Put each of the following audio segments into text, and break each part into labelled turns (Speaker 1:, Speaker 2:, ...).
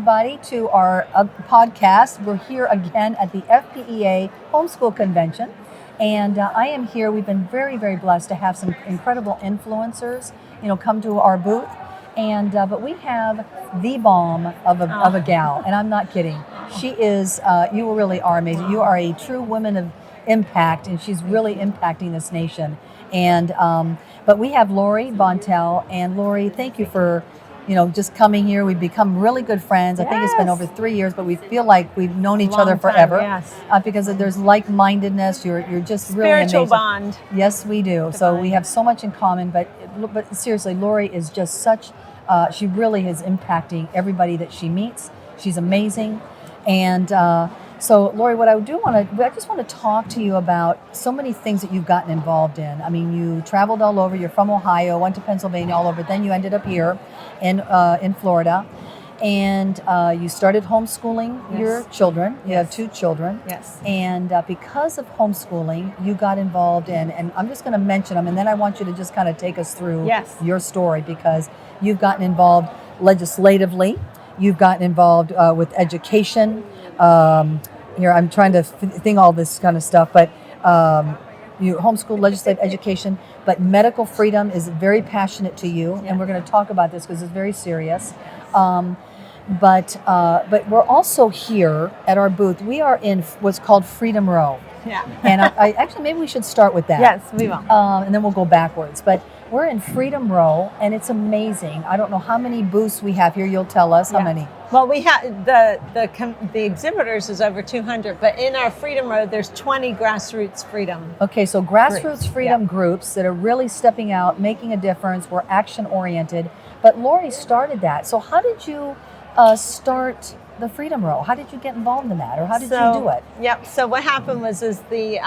Speaker 1: everybody to our podcast. We're here again at the Fpea Homeschool Convention. And I am here. We've been very, very blessed to have some incredible influencers, come to our booth. And but we have the bomb of a gal, and I'm not kidding. She is. You really are amazing. You are a true woman of impact, and she's really impacting this nation. And but we have Loru Bontell, and Loru, thank you for just coming here. We've become really good friends. I think it's been over 3 years, but we feel like we've known each other forever.
Speaker 2: Yes.
Speaker 1: Because there's like-mindedness. You're just really amazing.
Speaker 2: Spiritual bond.
Speaker 1: Yes, we do. Divine. So we have so much in common. But seriously, Loru is just such. She really is impacting everybody that she meets. She's amazing, and. So, Loru, I just want to talk to you about so many things that you've gotten involved in. I mean, you traveled all over. You're from Ohio, went to Pennsylvania, all over. Then you ended up here in Florida, and you started homeschooling your children. You have 2 children.
Speaker 2: Yes.
Speaker 1: And because of homeschooling, you got involved in, and I'm just going to mention them, and then I want you to just kind of take us through your story, because you've gotten involved legislatively. You've gotten involved with education. Here, I'm trying to think all this kind of stuff, but you homeschool, legislative education, but medical freedom is very passionate to you, and we're going to talk about this because it's very serious. But we're also here at our booth. We are in what's called Freedom Row.
Speaker 2: Yeah.
Speaker 1: And I actually, maybe we should start with that.
Speaker 2: Yes, we will.
Speaker 1: And then we'll go backwards. But we're in Freedom Row, and it's amazing. I don't know how many booths we have here. You'll tell us how many.
Speaker 2: Well, we have the exhibitors is over 200, but in our Freedom Row, there's 20 grassroots freedom.
Speaker 1: Okay, so grassroots freedom groups that are really stepping out, making a difference. We're action oriented. But Loru started that. So how did you start the Freedom Row? How did you get involved in that, or how did you do it?
Speaker 2: Yep. So what happened was the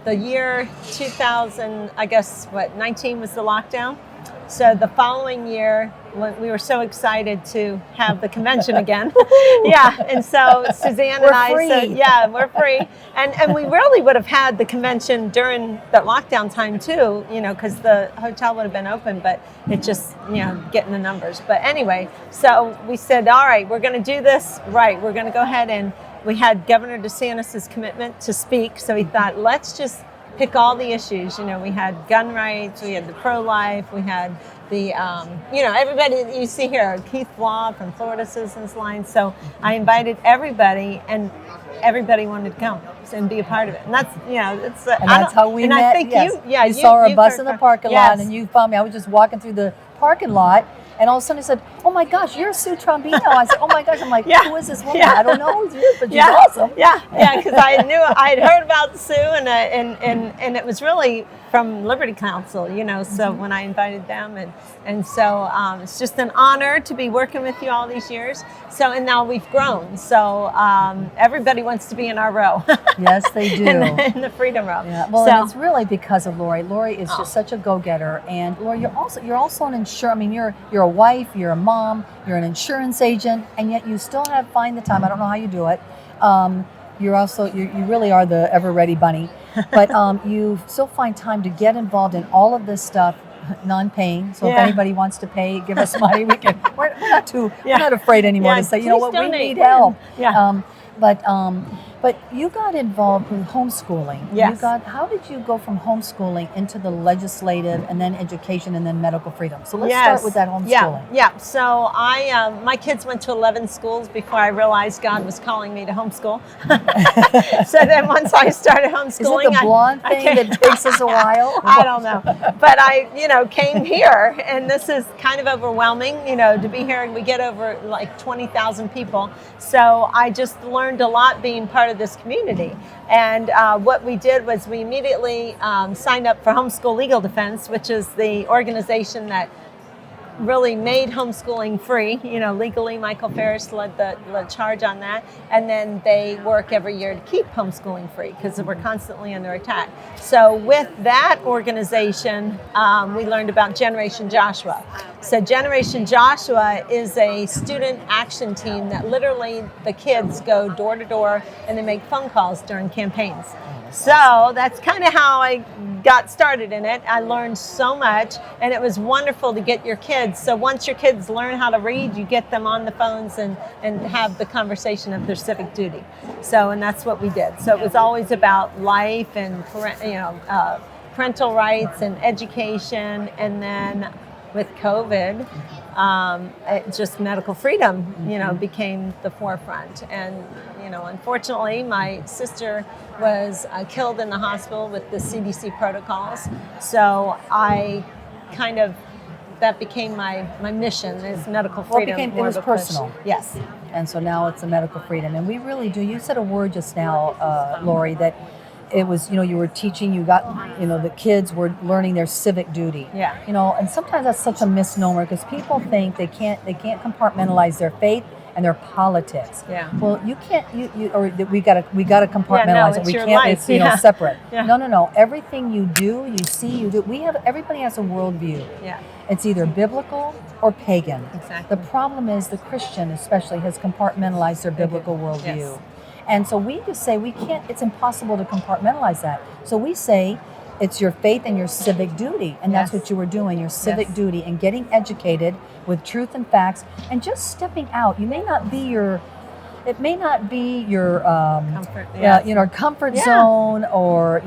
Speaker 2: year 2000, I guess 19 was the lockdown. So the following year, we were so excited to have the convention again. And so Suzanne and I said, we're free. And we really would have had the convention during the lockdown time too, because the hotel would have been open, but it just, getting the numbers. But anyway, so we said, all right, we're going to do this right. We're going to go ahead, and we had Governor DeSantis' commitment to speak. So we thought, let's just pick all the issues. We had gun rights, we had the pro-life, we had the, everybody that you see here, Keith Law from Florida Citizens Line. So I invited everybody, and everybody wanted to come and be a part of it. And that's,
Speaker 1: and that's how we met.
Speaker 2: I think
Speaker 1: you saw our bus in the parking lot, and you found me. I was just walking through the parking lot, and all of a sudden I said, "Oh my gosh, you're Sue Trombino." I said, "Oh my gosh." I'm like, "Who is this woman?" I don't know who she is, but she's awesome.
Speaker 2: Because I had heard about Sue, and it was really from Liberty Council, so when I invited them, and so it's just an honor to be working with you all these years. So, and now we've grown, so everybody wants to be in our row.
Speaker 1: Yes, they do.
Speaker 2: in the Freedom Row.
Speaker 1: Yeah. Well, and it's really because of Loru. Loru is just such a go-getter, and Loru, you're also an insurer. I mean, you're a wife, you're a mom, you're an insurance agent, and yet you still find the time. I don't know how you do it. You're also you really are the ever-ready bunny, but you still find time to get involved in all of this stuff, non-paying. So if anybody wants to pay, give us money. We can. We're not afraid anymore to say, you know what, we need help. But you got involved with homeschooling.
Speaker 2: Yes.
Speaker 1: How did you go from homeschooling into the legislative, and then education, and then medical freedom? So let's start with that homeschooling.
Speaker 2: Yeah. So my kids went to 11 schools before I realized God was calling me to homeschool. So then once I started homeschooling,
Speaker 1: is it the blonde thing that takes us a while?
Speaker 2: I don't know, but I came here, and this is kind of overwhelming, to be here, and we get over like 20,000 people. So I just learned a lot being part of this community. And what we did was we immediately signed up for Homeschool Legal Defense, which is the organization that really made homeschooling free. Legally, Michael Ferris led the charge on that. And then they work every year to keep homeschooling free because we're constantly under attack. So with that organization, we learned about Generation Joshua. So Generation Joshua is a student action team that literally the kids go door to door and they make phone calls during campaigns. So that's kind of how I got started in it. I learned so much, and it was wonderful to get your kids. So once your kids learn how to read, you get them on the phones and have the conversation of their civic duty. So, and that's what we did. So it was always about life and parental rights and education, and then with COVID, just medical freedom, became the forefront. And, unfortunately, my sister was killed in the hospital with the CDC protocols. So that became my mission is medical freedom.
Speaker 1: It was personal.
Speaker 2: Yes.
Speaker 1: And so now it's a medical freedom. And we really do. You said a word just now, Lori, that it was, you were teaching, the kids were learning their civic duty.
Speaker 2: Yeah.
Speaker 1: And sometimes that's such a misnomer because people think they can't compartmentalize their faith and their politics.
Speaker 2: Yeah.
Speaker 1: Well, you can't. We gotta compartmentalize it. We
Speaker 2: your
Speaker 1: can't.
Speaker 2: life.
Speaker 1: It's separate.
Speaker 2: Yeah.
Speaker 1: No. Everything you do, you see, you do. Everybody has a worldview.
Speaker 2: Yeah.
Speaker 1: It's either biblical or pagan.
Speaker 2: Exactly.
Speaker 1: The problem is the Christian, especially, has compartmentalized their biblical worldview.
Speaker 2: Yes.
Speaker 1: And so we just say we can't, it's impossible to compartmentalize that. So we say it's your faith and your civic duty. And that's what you were doing, your civic duty, and getting educated with truth and facts and just stepping out. It may not be your comfort zone or,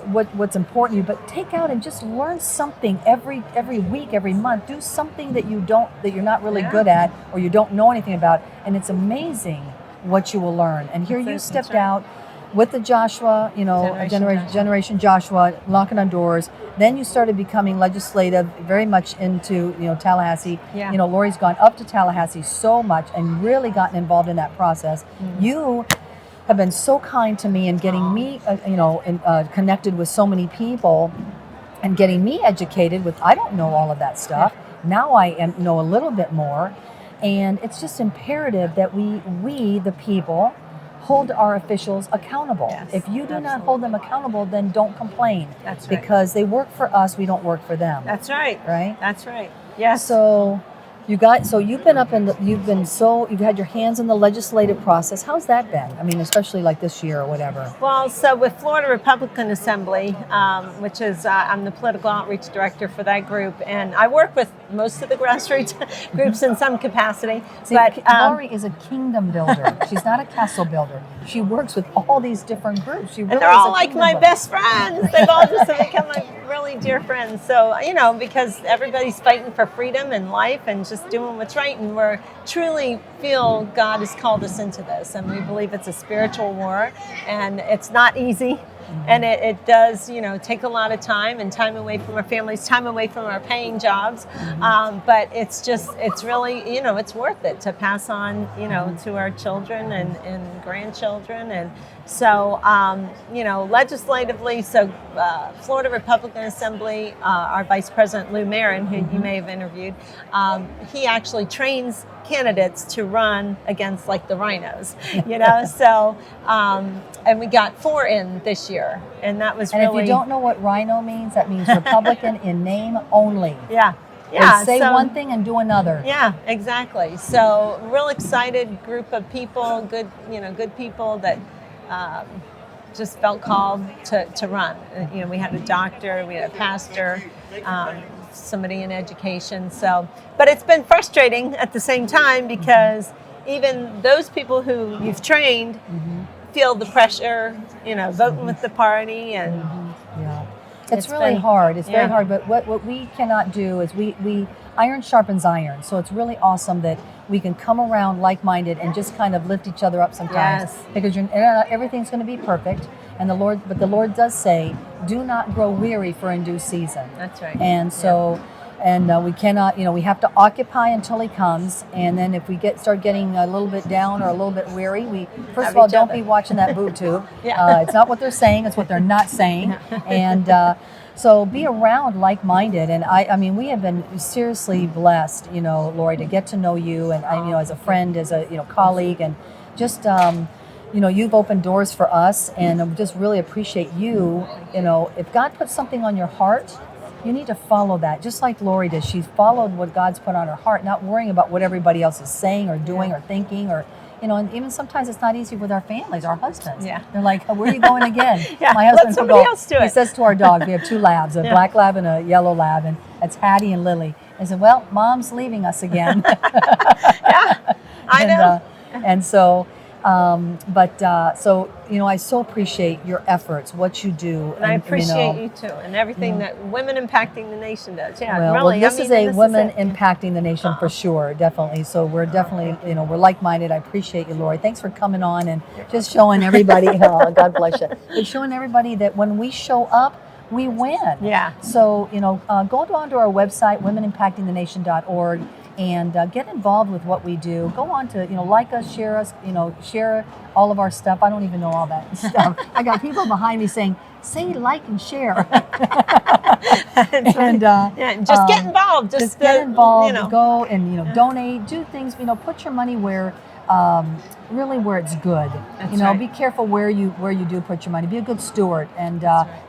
Speaker 1: what's important to you, but take out and just learn something every week, every month. Do something that you're not really good at or you don't know anything about. And it's amazing what you will learn. And here you stepped out with the Joshua, Generation Joshua, knocking on doors. Then you started becoming legislative, very much into, Tallahassee.
Speaker 2: Yeah.
Speaker 1: Lori's gone up to Tallahassee so much and really gotten involved in that process. Mm-hmm. You have been so kind to me in getting me, connected with so many people and getting me educated with, I don't know all of that stuff. Yeah. Now I know a little bit more. And it's just imperative that we, the people, hold our officials accountable. Yes, if you do not hold them accountable, then don't complain.
Speaker 2: That's right.
Speaker 1: Because they work for us, we don't work for them.
Speaker 2: That's right.
Speaker 1: Right?
Speaker 2: That's right. Yes.
Speaker 1: So you've had your hands in the legislative process. How's that been? I mean, especially like this year or whatever.
Speaker 2: Well, so with Florida Republican Assembly, which is, I'm the political outreach director for that group, and I work with most of the grassroots groups in some capacity.
Speaker 1: See, but Lori is a kingdom builder. She's not a castle builder. She works with all these different groups.
Speaker 2: And they're all like my best friends. They've all just become my really dear friends. So, because everybody's fighting for freedom and life and just doing what's right, and we're truly feel God has called us into this, and we believe it's a spiritual war, and it's not easy. And it does, take a lot of time and time away from our families, time away from our paying jobs. But it's really, it's worth it to pass on, to our children and grandchildren. And so, legislatively, Florida Republican Assembly, our Vice President Lou Marin, who you may have interviewed, he actually trains candidates to run against like the rhinos, so and we got 4 in this year, and that was really.
Speaker 1: And if you don't know what rhino means, that means Republican in name only.
Speaker 2: Yeah.
Speaker 1: They say one thing and do another.
Speaker 2: Yeah, exactly. So real excited group of people, good people that just felt called to run. We had a doctor, we had a pastor, somebody in education. So, but it's been frustrating at the same time because even those people who you've trained feel the pressure, voting with the party, and
Speaker 1: it's really hard. It's very hard. But what we cannot do is we iron sharpens iron. So it's really awesome that we can come around like-minded and just kind of lift each other up sometimes.
Speaker 2: Yes.
Speaker 1: Because everything's going to be perfect. And the Lord does say, do not grow weary for in due season.
Speaker 2: That's right.
Speaker 1: And so, we cannot, we have to occupy until He comes. And then if we start getting a little bit down or a little bit weary, we first of all don't be watching that boob tube. It's not what they're saying; it's what they're not saying. And so be around like-minded. And I mean, we have been seriously blessed, Lori, to get to know you, and as a friend, as a colleague, and just. You've opened doors for us, and I just really appreciate you. If God puts something on your heart, you need to follow that, just like Lori did. She's followed what God's put on her heart, not worrying about what everybody else is saying or doing or thinking, or and even sometimes it's not easy with our families, our husbands.
Speaker 2: Yeah.
Speaker 1: They're like, where are you going again?
Speaker 2: Yeah,
Speaker 1: My
Speaker 2: let
Speaker 1: husband will
Speaker 2: somebody
Speaker 1: go,
Speaker 2: else do
Speaker 1: he
Speaker 2: it.
Speaker 1: says to our dogs, we have 2 labs, a
Speaker 2: Yeah.
Speaker 1: black lab and a yellow lab, and it's Hattie and Lily. I said, well, Mom's leaving us again.
Speaker 2: Yeah, I know.
Speaker 1: And so, I so appreciate your efforts, what you do.
Speaker 2: And I appreciate you too, and everything that Women Impacting the Nation does. Yeah, really.
Speaker 1: This is a women
Speaker 2: it.
Speaker 1: impacting the nation for sure, definitely. So we're definitely, we're like-minded. I appreciate you, Lori. Thanks for coming on and just showing everybody, oh, God bless you, but showing everybody that when we show up, we win.
Speaker 2: Yeah.
Speaker 1: So, go onto our website, womenimpactingthenation.org, and get involved with what we do. Go on to, like us, share all of our stuff. I don't even know all that stuff. I got people behind me saying, say like and share. And
Speaker 2: just get involved.
Speaker 1: Just get involved. Go and donate. Do things. Put your money where really where it's good.
Speaker 2: That's right.
Speaker 1: Be careful where you do put your money. Be a good steward, and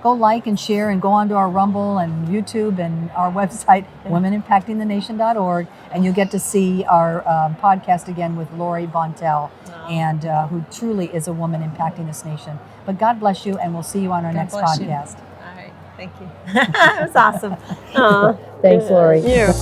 Speaker 1: go like and share, and go onto our Rumble and YouTube and our website, womenimpactingthenation.org, and you'll get to see our podcast again with Lori Bontell, and who truly is a woman impacting this nation. But God bless you, and we'll see you on our next podcast.
Speaker 2: All right, thank you. It was awesome.
Speaker 1: Thanks, Lori.
Speaker 2: You.